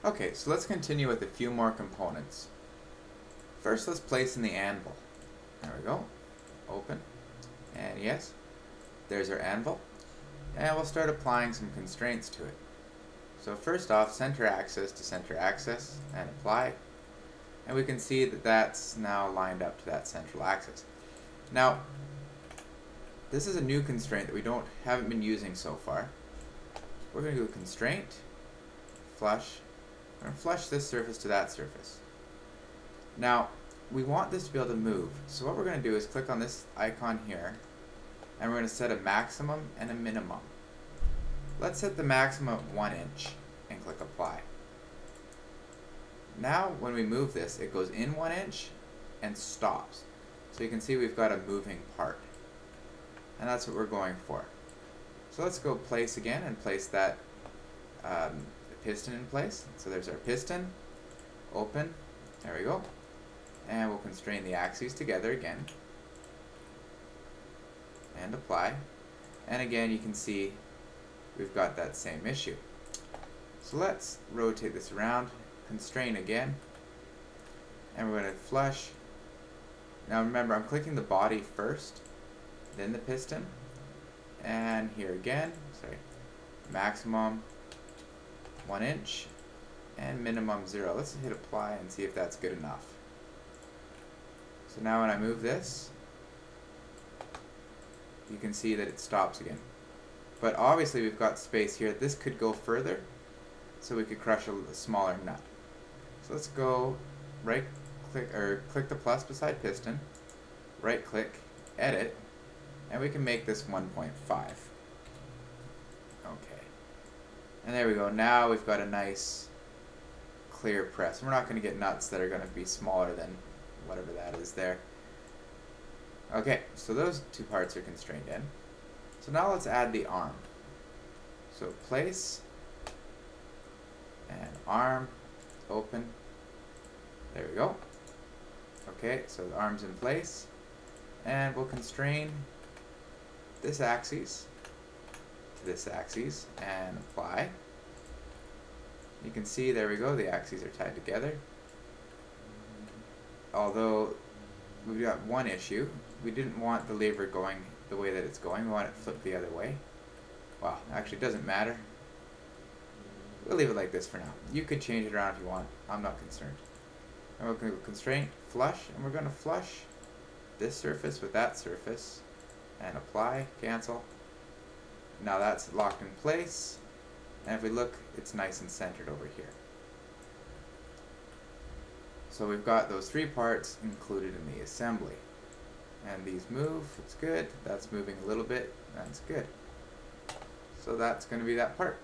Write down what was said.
Okay, so let's continue with a few more components. First, let's place in the anvil. There we go. Open. And yes, there's our anvil. And we'll start applying some constraints to it. So first off, center axis to center axis and apply. And we can see that that's now lined up to that central axis. Now, this is a new constraint that we haven't been using so far. We're going to do a constraint, flush. We're going to flush this surface to that surface. Now, we want this to be able to move. So what we're going to do is click on this icon here, and we're going to set a maximum and a minimum. Let's set the maximum at 1 inch and click apply. Now when we move this, it goes in 1 inch and stops. So you can see we've got a moving part. And that's what we're going for. So let's go place again and place that piston in place. So there's our piston, open, there we go. And we'll constrain the axes together again. And apply. And again you can see we've got that same issue. So let's rotate this around, constrain again, and we're going to flush. Now remember, I'm clicking the body first, then the piston, and here again, maximum 1 inch, and minimum 0. Let's hit apply and see if that's good enough. So now when I move this, you can see that it stops again. But obviously we've got space here. This could go further, so we could crush a smaller nut. So let's go right click, or click the plus beside piston, right click, edit, and we can make this 1.5. Okay. And there we go. Now we've got a nice clear press. We're not going to get nuts that are going to be smaller than whatever that is there. Okay, so those two parts are constrained in. So now let's add the arm. So place and arm, open, there we go. Okay, so the arm's in place, and we'll constrain this axis to this axis and apply. You can see, there we go, the axes are tied together. Although we've got one issue, we didn't want the lever going the way that it's going, we want it flipped the other way. Well, actually it doesn't matter. We'll leave it like this for now. You could change it around if you want. I'm not concerned. And we're going to constraint, flush, and we're going to flush this surface with that surface, and apply, cancel. Now that's locked in place, and if we look, it's nice and centered over here. So we've got those three parts included in the assembly. And these move, it's good. That's moving a little bit, that's good. So that's going to be that part.